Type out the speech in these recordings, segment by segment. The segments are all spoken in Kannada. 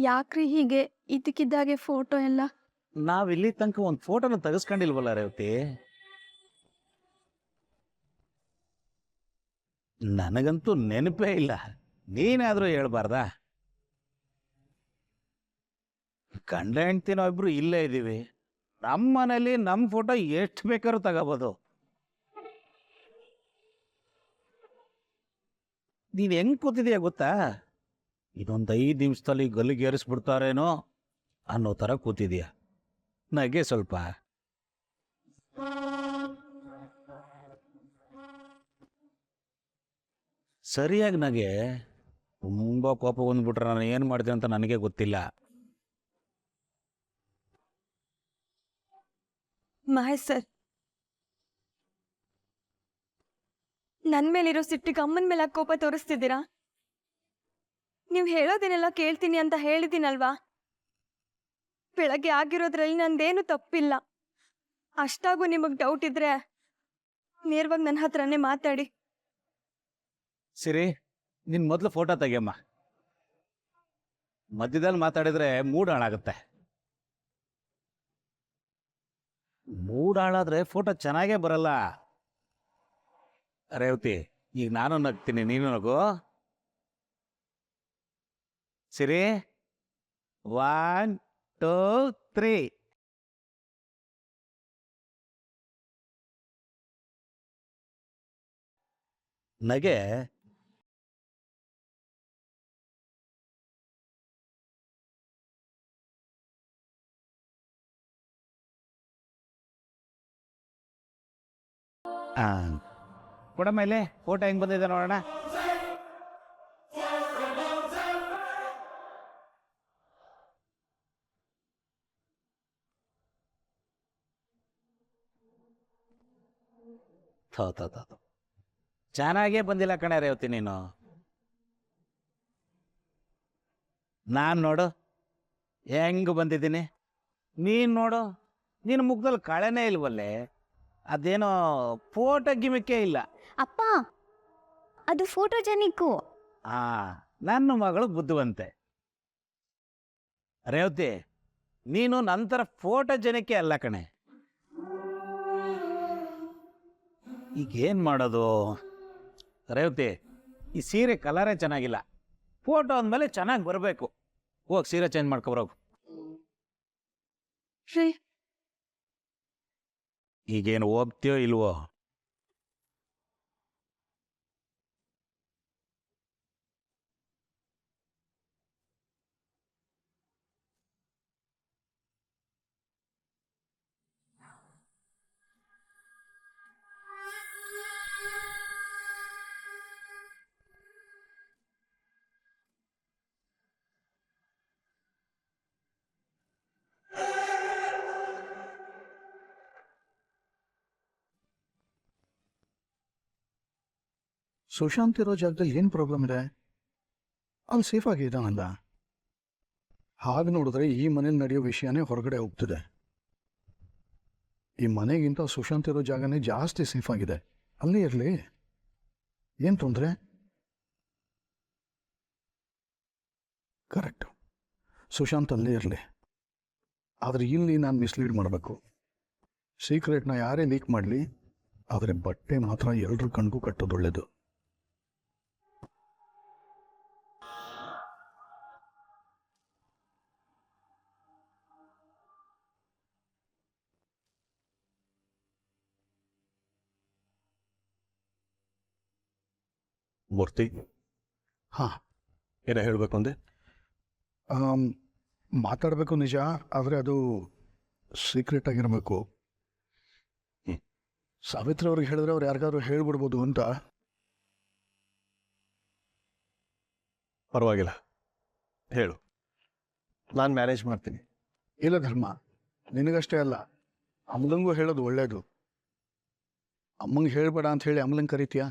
ಯಾಕ್ರಿ ಹೀಗೆ ಇದಕ್ಕಿದ್ದಾಗೆ ಫೋಟೋ ಎಲ್ಲ? ನಾವಿಲ್ಲಿ ತನಕ ಒಂದು ಫೋಟೋನ ತೆಗೆಸ್ಕೊಂಡಿಲ್ವಲ್ಲ ರೇವತಿ. ನನಗಂತೂ ನೆನಪೇ ಇಲ್ಲ. ನೀನಾದ್ರೂ ಹೇಳ್ಬಾರ್ದಾ? ಗಂಡ ಹೆಂಡ್ತಿ ನಾವಿಬ್ರು ಇಲ್ಲೇ ಇದ್ದೀವಿ. ನಮ್ಮ ಮನೇಲಿ ನಮ್ಮ ಫೋಟೋ ಎಷ್ಟು ಬೇಕಾದ್ರೂ ತಗೋಬೋದು. ನೀನ್ ಹೆಂಗ್ ಕೂತಿದೀಯ ಗೊತ್ತಾ? ಇದೊಂದು 5 ನಿಮಿಷದಲ್ಲಿ ಗಲ್ಲಿಗೇರಿಸ್ಬಿಡ್ತಾರೇನೋ ಅನ್ನೋ ಥರ ಕೂತಿದೀಯ. ನಗೆ ಸ್ವಲ್ಪ. ಸರಿಯಾಗಿ ನಗೆ. ತುಂಬ ಕೋಪ ಬಂದ್ಬಿಟ್ರೆ ನಾನು ಏನು ಮಾಡ್ತೀನಿ ಅಂತ ನನಗೆ ಗೊತ್ತಿಲ್ಲ. ಮಹೇಶ್ ಸರ್, ನನ್ನ ಮೇಲಿರೋ ಸಿಟ್ಟಿಗೆ ಅಮ್ಮನ ಮೇಲೆ ಕೋಪ ತೋರಿಸ್ತಿದ್ದೀರಾ? ನೀವು ಹೇಳೋದೇನೆಲ್ಲ ಕೇಳ್ತೀನಿ ಅಂತ ಹೇಳಿದ್ದೀನಲ್ವಾ? ಬೆಳಗ್ಗೆ ಆಗಿರೋದ್ರಲ್ಲಿ ನಂದೇನು ತಪ್ಪಿಲ್ಲ. ಅಷ್ಟಾಗೂ ನಿಮಗೆ ಡೌಟ್ ಇದ್ರೆ ನೇರವಾಗಿ ನನ್ನ ಹತ್ರನೇ ಮಾತಾಡಿ. ಸಿರಿ, ನಿನ್ ಮೊದಲು ಫೋಟೋ ತೆಗಿಯಮ್ಮ. ಮಧ್ಯದಲ್ಲಿ ಮಾತಾಡಿದ್ರೆ ಮೂಡ್ ಹಾಳಾಗುತ್ತೆ. ಮೂಡ್ ಹಾಳಾದ್ರೆ ಫೋಟೋ ಚೆನ್ನಾಗೇ ಬರಲ್ಲ. ರೇವತಿ, ಈಗ ನಾನು ನಗ್ತೀನಿ, ನೀನು ನಗು. ಸಿರಿ, 1 2 3. ನಗೆ. ಕೊಡ ಮೇಲೆ ಫೋಟೋ ಹೆಂಗ್ ಬಂದಿದೆ ನೋಡೋಣ. ಚೆನ್ನಾಗೇ ಬಂದಿಲ್ಲ ಕಣೆ ರೇವತಿ ನೀನು. ನಾನು ನೋಡು ಹೆಂಗ್ ಬಂದಿದ್ದೀನಿ. ನೀನ್ ನೋಡು, ನಿನ್ನ ಮುಖದಲ್ಲಿ ಕಳೆನೇ ಇಲ್ವಲ್ಲೇ. ಅದೇನೋ ಫೋಟೋ ಗಿಮಿಕ್ಕೇ ಇಲ್ಲ. ಅಪ್ಪ, ಅದು ಫೋಟೋಜೆನಿಕ್ಕು. ನನ್ನ ಮಗಳು ಬುದ್ಧಿವಂತೆ. ರೇವತಿ, ನೀನು ನಂತರ ಫೋಟೋ ಜನಕ್ಕೆ ಅಲ್ಲ ಕಣೆ. ಈಗೇನ್ ಮಾಡೋದು ರೇವತಿ? ಈ ಸೀರೆ ಕಲರೇ ಚೆನ್ನಾಗಿಲ್ಲ. ಫೋಟೋ ಅಂದಮೇಲೆ ಚೆನ್ನಾಗಿ ಬರಬೇಕು. ಹೋಗಿ ಸೀರೆ ಚೇಂಜ್ ಮಾಡ್ಕೊಬರೋಗು. ಈಗೇನು ಹೋಗ್ತೀಯೋ ಇಲ್ವೋ? ಸುಶಾಂತ್ ಇರೋ ಜಾಗದಲ್ಲಿ ಏನು ಪ್ರಾಬ್ಲಮ್ ಇದೆ? ಅಲ್ಲಿ ಸೇಫ್ ಆಗಿ ಇದ್ದಾನಲ್ಲ. ಹಾಗೆ ನೋಡಿದ್ರೆ ಈ ಮನೇಲಿ ನಡೆಯೋ ವಿಷಯನೇ ಹೊರಗಡೆ ಹೋಗ್ತಿದೆ. ಈ ಮನೆಗಿಂತ ಸುಶಾಂತ್ ಇರೋ ಜಾಗನೇ ಜಾಸ್ತಿ ಸೇಫ್ ಆಗಿದೆ. ಅಲ್ಲೇ ಇರಲಿ, ಏನು ತೊಂದರೆ? ಕರೆಕ್ಟು, ಸುಶಾಂತ್ ಅಲ್ಲೇ ಇರಲಿ. ಆದರೆ ಇಲ್ಲಿ ನಾನು ಮಿಸ್ಲೀಡ್ ಮಾಡಬೇಕು. ಸೀಕ್ರೆಟ್ನ ಯಾರೇ ಲೀಕ್ ಮಾಡಲಿ, ಆದರೆ ಬಟ್ಟೆ ಮಾತ್ರ ಎಲ್ಲರ ಕಣ್ಗೂ ಕಟ್ಟೋದು ಒಳ್ಳೆಯದು. ಮೂರ್ತಿ, ಹಾಂ, ಏನೋ ಹೇಳಬೇಕು ಅಂದೆ? ಮಾತಾಡಬೇಕು ನಿಜ, ಆದರೆ ಅದು ಸೀಕ್ರೆಟ್ ಆಗಿರಬೇಕು. ಸಾವಿತ್ರಿ ಅವ್ರಿಗೆ ಹೇಳಿದ್ರೆ ಅವ್ರು ಯಾರಿಗಾದ್ರು ಹೇಳ್ಬಿಡ್ಬೋದು ಅಂತ. ಪರವಾಗಿಲ್ಲ, ಹೇಳು, ನಾನು ಮ್ಯಾನೇಜ್ ಮಾಡ್ತೀನಿ. ಇಲ್ಲ ಧರ್ಮ, ನಿನಗಷ್ಟೇ ಅಲ್ಲ, ಅಮ್ಮಲಂಗೂ ಹೇಳೋದು ಒಳ್ಳೆಯದು. ಅಮ್ಮಂಗೆ ಹೇಳ್ಬೇಡ ಅಂತ ಹೇಳಿ ಅಮ್ಮಲಂಗೆ ಕರಿತೀಯಾ?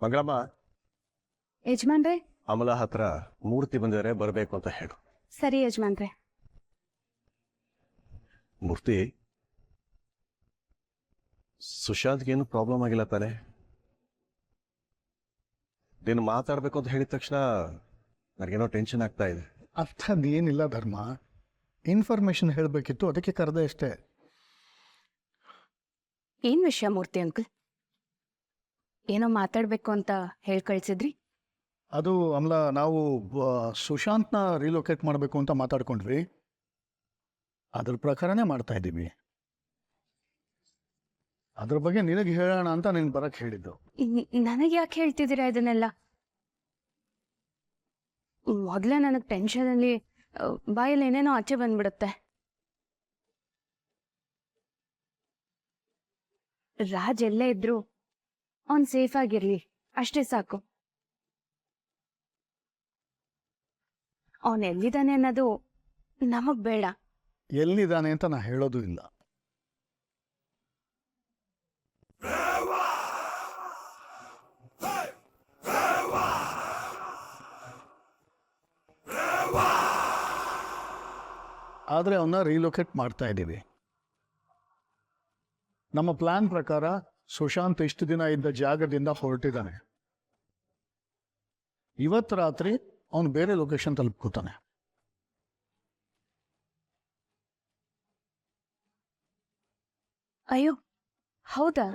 ಮಂಗಳಮ್ಮ, ಯಜಮಾನ್ರೆ. ಅಮಲ ಹತ್ರ ಮೂರ್ತಿ ಬಂದಿದ್ದಾರೆ, ಬರಬೇಕು ಅಂತ ಹೇಳು. ಸರಿ ಯಜಮಾನ್ರೆ. ಮೂರ್ತಿ, ಸುಶಾಂತ್ಗೇನು ಪ್ರಾಬ್ಲಮ್ ಆಗಿಲ್ಲ ತಾನೆ? ನೀನು ಮಾತಾಡಬೇಕು ಅಂತ ಹೇಳಿದ ತಕ್ಷಣ ನನಗೇನೋ ಟೆನ್ಷನ್ ಆಗ್ತಾ ಇದೆ. ಅಂಥದ್ದೇನಿಲ್ಲ ಧರ್ಮ, ಇನ್ಫಾರ್ಮೇಶನ್ ಹೇಳಬೇಕಿತ್ತು, ಅದಕ್ಕೆ ಕರೆದೆ ಅಷ್ಟೇ. ಏನು ವಿಷಯ ಮೂರ್ತಿ ಅಂಕಲ್? ಏನೋ ಮಾತಾಡಬೇಕು ಅಂತ ಹೇಳಿ ಕಳಿಸಿದ್ರಿ? ಅದು ಅಮ್ಲ, ನಾವು ಸುಶಾಂತ್ನ ರಿಲೊಕೇಟ್ ಮಾಡಬೇಕು ಅಂತ ಮಾತಾಡ್ಕೊಂಡ್ವಿ. ಅದ್ರ ಪ್ರಕಾರನೇ ಮಾಡ್ತಾ ಇದ್ದೀವಿ. ಅದ್ರ ಬಗ್ಗೆ ನಿನಗೆ ಹೇಳೋಣ ಅಂತ ನೀನು ಬರಕ್ಕೆ ಹೇಳಿದ್ದು. ನನಗೆ ಯಾಕೆ ಹೇಳ್ತಿದ್ದೀರಾ ಇದನ್ನೆಲ್ಲ? ಮೊದಲೇ ನನಗೆ ಟೆನ್ಷನಲ್ಲಿ ಬಾಯಲ್ಲಿ ಏನೇನೋ ಆಚೆ ಬಂದ್ಬಿಡುತ್ತೆ. ರಾಜ್ ಎಲ್ಲೇ ಇದ್ರು ಅವ್ನು ಸೇಫ್ ಆಗಿರ್ಲಿ ಅಷ್ಟೇ ಸಾಕು. ಅವನು ಎಲ್ಲಿದ್ದಾನೆ ಅನ್ನೋದು ನಮಗ್ ಬೇಡ. ಎಲ್ಲಿದ್ದಾನೆ ಅಂತ ನಾ ಹೇಳೋದು ಇಲ್ಲ. ಆದರೆ ಅವನ್ನ ರಿಲೊಕೇಟ್ ಮಾಡ್ತಾ ಇದ್ದೀವಿ. ನಮ್ಮ ಪ್ಲಾನ್ ಪ್ರಕಾರ ಸುಶಾಂತ್ ಇಷ್ಟು ದಿನ ಇದ್ದ ಜಾಗದಿಂದ ಹೊರಟಿದ್ದಾನೆ. ಇವತ್ತು ರಾತ್ರಿ ಅವನು ಬೇರೆ ಲೊಕೇಶನ್ ತಲುಪ್ಕೋತಾನೆ. ಅಯ್ಯೋ ಹೌದಾ?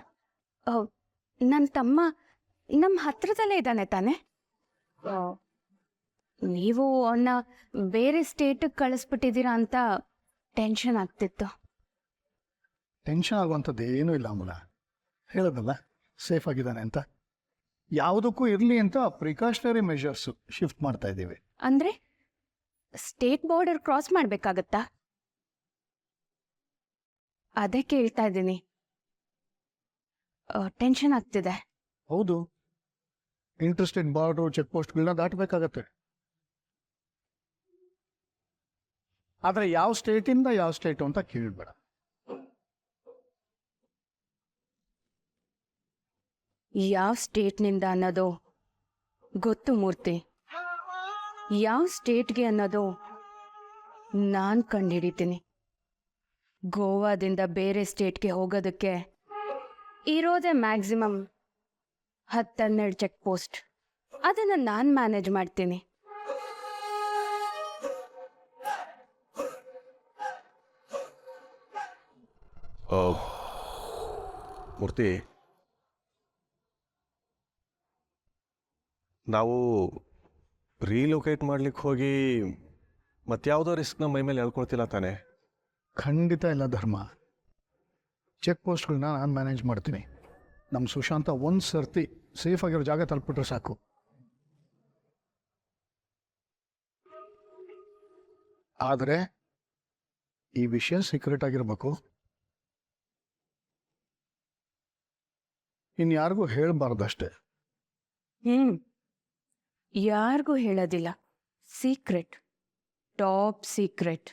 ನನ್ನ ತಮ್ಮ ನಮ್ಮ ಹತ್ರದಲ್ಲೇ ಇದ್ದಾನೆ ತಾನೆ? ನೀವು ಅವನ್ನ ಬೇರೆ ಸ್ಟೇಟಿಗೆ ಕಳಿಸ್ಬಿಟ್ಟಿದ್ದೀರಾ ಅಂತ ಟೆನ್ಷನ್ ಆಗ್ತಿತ್ತು. ಟೆನ್ಷನ್ ಆಗುವಂಥದ್ದು ಏನೂ ಇಲ್ಲ ಅಮಲ, ಹೇಳೋದಲ್ಲ ಸೇಫ್ ಆಗಿದ್ದಾನೆ ಅಂತ. ಯಾವುದಕ್ಕೂ ಇರಲಿ ಅಂತ ಪ್ರಿಕಾಷನರಿ ಮೆಷರ್ಸ್ ಶಿಫ್ಟ್ ಮಾಡ್ತಾ ಇದ್ದೀವಿ. ಅಂದ್ರೆ ಸ್ಟೇಟ್ ಬಾರ್ಡರ್ ಕ್ರಾಸ್ ಮಾಡ್ಬೇಕಾಗತ್ತಾ? ಅದೇ ಕೇಳ್ತಾ ಇದ್ದೀನಿ. ಟೆನ್ಷನ್ ಆಗ್ತಿದೆ. ಹೌದು, ಇಂಟರ್ಸ್ಟೇಟ್ ಬಾರ್ಡ್ರು ಚೆಕ್ ಪೋಸ್ಟ್ಗಳನ್ನ ದಾಟಬೇಕಾಗತ್ತೆ. ಆದರೆ ಯಾವ ಸ್ಟೇಟಿಂದ ಯಾವ ಸ್ಟೇಟು ಅಂತ ಕೇಳಬೇಡ. ಯಾವ ಸ್ಟೇಟ್ನಿಂದ ಅನ್ನೋದು ಗೊತ್ತು ಮೂರ್ತಿ. ಯಾವ ಸ್ಟೇಟ್ಗೆ ಅನ್ನೋದು ನಾನು ಕಂಡುಹಿಡಿತೀನಿ. ಗೋವಾದಿಂದ ಬೇರೆ ಸ್ಟೇಟ್ಗೆ ಹೋಗೋದಕ್ಕೆ ಇರೋದೇ ಮ್ಯಾಕ್ಸಿಮಮ್ 10-12 ಚೆಕ್ ಪೋಸ್ಟ್. ಅದನ್ನು ನಾನು ಮ್ಯಾನೇಜ್ ಮಾಡ್ತೀನಿ. ಮೂರ್ತಿ, ನಾವು ರೀಲೊಕೇಟ್ ಮಾಡ್ಲಿಕ್ಕೆ ಹೋಗಿ ಮತ್ಯಾವುದೋ ರಿಸ್ಕ್ನ ಮೈ ಮೇಲೆ ಹೇಳ್ಕೊಳ್ತಿಲ್ಲ ತಾನೆ? ಖಂಡಿತ ಇಲ್ಲ ಧರ್ಮ. ಚೆಕ್ ಪೋಸ್ಟ್ಗಳನ್ನ ನಾನು ಮ್ಯಾನೇಜ್ ಮಾಡ್ತೀನಿ. ನಮ್ಮ ಸುಶಾಂತ ಒಂದು ಸರ್ತಿ ಸೇಫ್ ಆಗಿರೋ ಜಾಗ ತಲುಪಿಟ್ರೆ ಸಾಕು. ಆದರೆ ಈ ವಿಷಯ ಸೀಕ್ರೆಟ್ ಆಗಿರಬೇಕು. ಇನ್ಯಾರಿಗೂ ಹೇಳಬಾರ್ದಷ್ಟೇ. ಯಾರಿಗೂ ಹೇಳೋದಿಲ್ಲ. Secret, top secret.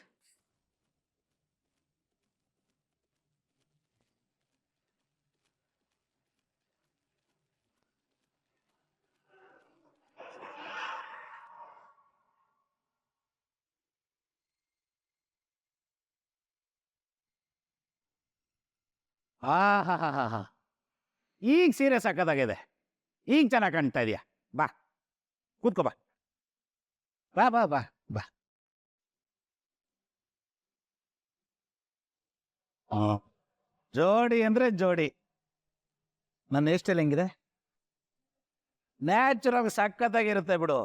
ಹಾ, ಈಗ ಸೀರೆ ಸಕ್ಕತ್ತಾಗಿದೆ. ಈಗ ಚೆನ್ನಾಗಿ ಕಾಣ್ತಾ ಇದೆಯಾ? ಬಾ ಕೂತ್ಕೋ, ಬಾ ಬಾ ಬಾ ಬಾ ಬಾ. ಜೋಡಿ ಅಂದರೆ ಜೋಡಿ. ನನ್ನ ಹೇರ್ ಸ್ಟೈಲ್ ಹೆಂಗಿದೆ? ನ್ಯಾಚುರಲ್ ಸಕ್ಕತ್ತಾಗಿರುತ್ತೆ ಬಿಡು.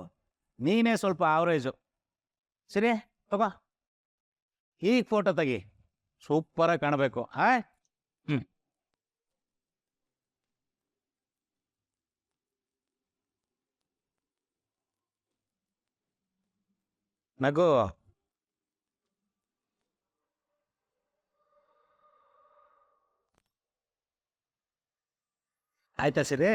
ನೀನೇ ಸ್ವಲ್ಪ ಆವ್ರೇಜು. ಸರಿ ತಗೋ, ಈಗ ಫೋಟೋ ತೆಗಿ, ಸೂಪರಾಗಿ ಕಾಣಬೇಕು. ನಗು. ಆಯ್ತಾ ಸರಿ?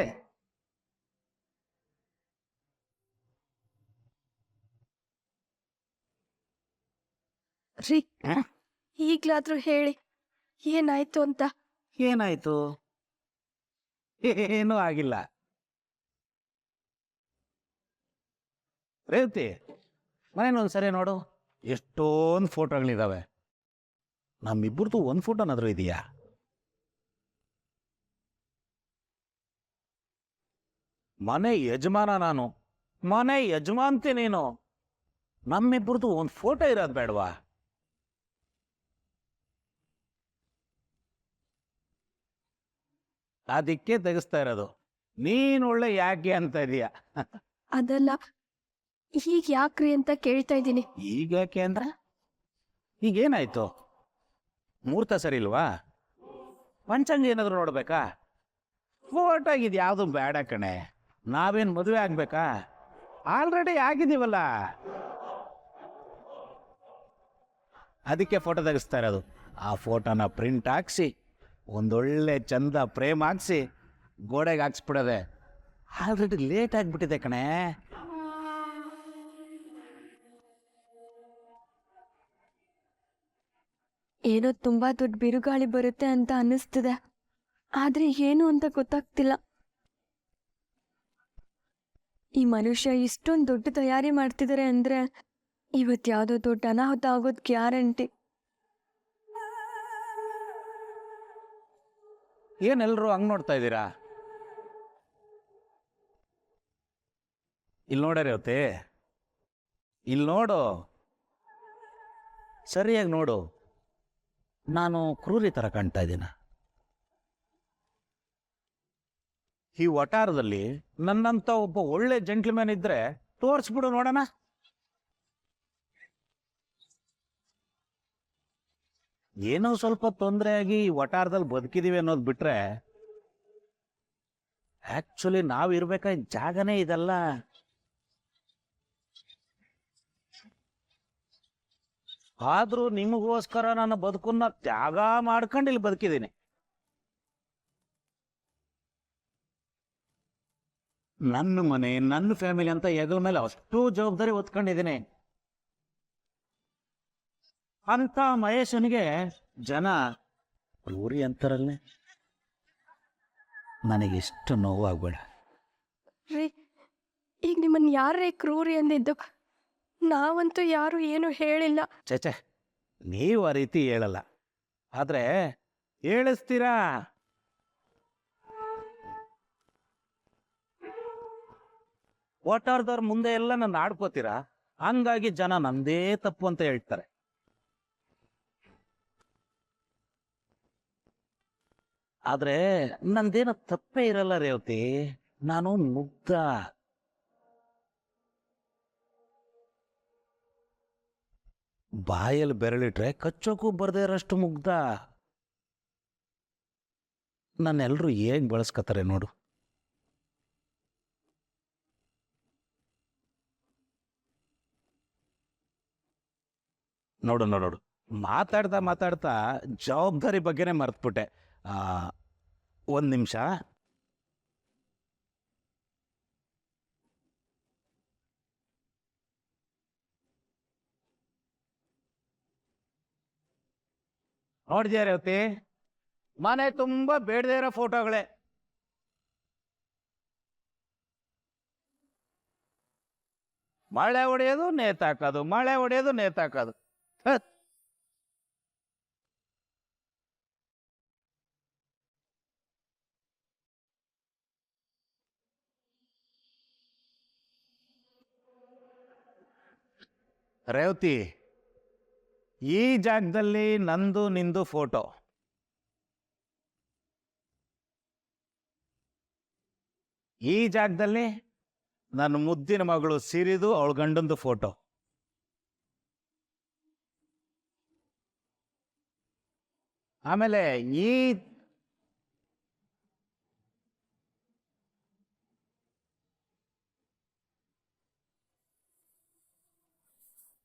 ರೀ, ಈಗ್ಲಾದ್ರೂ ಹೇಳಿ ಏನಾಯ್ತು ಅಂತ. ಏನಾಯ್ತು? ಏನೂ ಆಗಿಲ್ಲ. ರೇವತಿ, ಮನೇನೊಂದು ಸರಿ ನೋಡು, ಎಷ್ಟೊಂದು ಫೋಟೋಗಳಿದ್ದಾವೆ. ನಮ್ಮಿಬ್ಬರದು ಒಂದು ಫೋಟೋನಾದರೂ ಇದೆಯಾ? ಮನೆ ಯಜಮಾನ ನಾನು, ಮನೆ ಯಜಮಾನ್ತಿ ನೀನು. ನಮ್ಮಿಬ್ಬರದು ಒಂದು ಫೋಟೋ ಇರೋದು ಬೇಡವಾ? ಅದಕ್ಕೆ ತೆಗಿಸ್ತಾ ಇರೋದು. ನೀನು ಒಳ್ಳೆ ಯಾಕೆ ಅಂತ ಇದೀಯ. ಅದಲ್ಲ, ಈಗ ಯಾಕ್ರಿ ಅಂತ ಕೇಳ್ತಾ ಇದ್ದೀನಿ. ಈಗ ಯಾಕೆ ಅಂದ್ರೆ ಈಗೇನಾಯ್ತು? ಮುಹೂರ್ತ ಸರಿ ಇಲ್ವಾ? ಪಂಚಾಂಗ ಏನಾದ್ರು ನೋಡ್ಬೇಕಾ? ಫೋಟೋ ಇದು ಯಾವುದು ಬೇಡ ಕಣೆ. ನಾವೇನು ಮದುವೆ ಆಗ್ಬೇಕಾ? ಆಲ್ರೆಡಿ ಆಗಿದ್ದೀವಲ್ಲ. ಅದಕ್ಕೆ ಫೋಟೋ ತೆಗಿಸ್ತಾ ಇರೋದು. ಆ ಫೋಟೋನ ಪ್ರಿಂಟ್ ಹಾಕ್ಸಿ ಒಂದೊಳ್ಳೆ ಚಂದ ಫ್ರೇಮ್ ಹಾಕ್ಸಿ ಗೋಡೆಗೆ ಹಾಕ್ಸ್ಬಿಡೋದೆ. ಆಲ್ರೆಡಿ ಲೇಟ್ ಆಗಿಬಿಟ್ಟಿದೆ ಕಣೆ. ಏನೋ ತುಂಬಾ ದೊಡ್ಡ ಬಿರುಗಾಳಿ ಬರುತ್ತೆ ಅಂತ ಅನ್ನಿಸ್ತಿದೆ, ಆದ್ರೆ ಏನು ಅಂತ ಗೊತ್ತಾಗ್ತಿಲ್ಲ. ಈ ಮನುಷ್ಯ ಇಷ್ಟೊಂದು ದೊಡ್ಡ ತಯಾರಿ ಮಾಡ್ತಿದ್ದಾರೆ ಅಂದ್ರೆ ಇವತ್ತು ಯಾವುದೋ ದೊಡ್ಡ ಅನಾಹುತ ಆಗೋದು ಗ್ಯಾರಂಟಿ. ಏನೆಲ್ಲರೂ ಹಂಗೆ ನೋಡ್ತಾ ಇದ್ದೀರಾ? ಇಲ್ಲಿ ನೋಡರಿ ಅವತ್ತೆ, ಇಲ್ಲಿ ನೋಡು, ಸರಿಯಾಗಿ ನೋಡು. ನಾನು ಕ್ರೂರಿ ಥರ ಕಾಣ್ತಾ ಇದ್ದೀನ? ಈ ವಟಾರದಲ್ಲಿ ನನ್ನಂತ ಒಬ್ಬ ಒಳ್ಳೆ ಜೆಂಟ್ಲ್ಮ್ಯಾನ್ ಇದ್ರೆ ತೋರಿಸ್ಬಿಡು ನೋಡೋಣ. ಏನೋ ಸ್ವಲ್ಪ ತೊಂದರೆ ಆಗಿ ಈ ವಟಾರದಲ್ಲಿ ಬದುಕಿದೀವಿ ಅನ್ನೋದು ಬಿಟ್ರೆ ಆಕ್ಚುಲಿ ನಾವು ಇರ್ಬೇಕಾದ ಜಾಗನೇ ಇದಲ್ಲ. ಆದ್ರೂ ನಿಮಗೋಸ್ಕರ ನನ್ನ ಬದುಕನ್ನ ತ್ಯಾಗ ಮಾಡ್ಕೊಂಡು ಇಲ್ಲಿ ಬದುಕಿದ್ದೀನಿ. ನನ್ನ ಮನೆ, ನನ್ನ ಫ್ಯಾಮಿಲಿ ಅಂತ ಹೆಗಲ ಮೇಲೆ ಅಷ್ಟು ಜವಾಬ್ದಾರಿ ಹೊತ್ಕೊಂಡಿದ್ದೀನಿ. ಅಂತ ಮಹೇಶನಿಗೆ ಜನ ಕ್ರೂರಿ ಅಂತಾರಲ್ಲೇ. ನನಗಿಷ್ಟು ನೋವಾಗ್ಬೇಡ. ರೀ, ಈಗ ನಿಮ್ಮನ್ನು ಯಾರೇ ಕ್ರೂರಿ ಅಂದಿದ್ದು? ನಾವಂತೂ ಯಾರು ಏನು ಹೇಳಿಲ್ಲ. ಚೇಚೆ, ನೀವು ಆ ರೀತಿ ಹೇಳಲ್ಲ, ಆದ್ರೆ ಹೇಳಿಸ್ತೀರಾ. ಓಟಾರ್ದವ್ರ ಮುಂದೆ ಎಲ್ಲ ನನ್ನ ಆಡ್ಕೋತೀರಾ, ಹಂಗಾಗಿ ಜನ ನಂದೇ ತಪ್ಪು ಅಂತ ಹೇಳ್ತಾರೆ. ಆದ್ರೆ ನಂದೇನೋ ತಪ್ಪೇ ಇರಲ್ಲ ರೇವತಿ. ನಾನು ಮುಗ್ಧ. ಬಾಯಲ್ಲಿ ಬೆರಳಿಟ್ರೆ ಕಚ್ಚೋಕು ಬರ್ದೇ ಇರೋಷ್ಟು ಮುಗ್ಧ. ನನ್ನೆಲ್ಲರೂ ಹೇಗ್ ಬಳಸ್ಕೊತಾರೆ ನೋಡು. ನೋಡು ನೋಡು ನೋಡು, ಮಾತಾಡ್ತಾ ಮಾತಾಡ್ತಾ ಜವಾಬ್ದಾರಿ ಬಗ್ಗೆನೇ ಮರ್ತ್ಬಿಟ್ಟೆ. ಒಂದು ನಿಮಿಷ. ನೋಡಿದ್ಯಾ ರೇವತಿ, ಮನೆ ತುಂಬಾ ಬೇಡದೇ ಇರೋ ಫೋಟೋಗಳೇ. ಮಳೆ ಹೊಡೆಯೋದು ನೇತಾಕೋದು, ಮಳೆ ಹೊಡೆಯೋದು ನೇತಾಕೋದು. ರೇವತಿ, ಈ ಜಾಗದಲ್ಲಿ ನಂದು ನಿಂದು ಫೋಟೋ, ಈ ಜಾಗದಲ್ಲಿ ನನ್ನ ಮುದ್ದಿನ ಮಗಳು ಸಿರಿದು ಅವಳ ಗಂಡಂದು ಫೋಟೋ, ಆಮೇಲೆ ಈ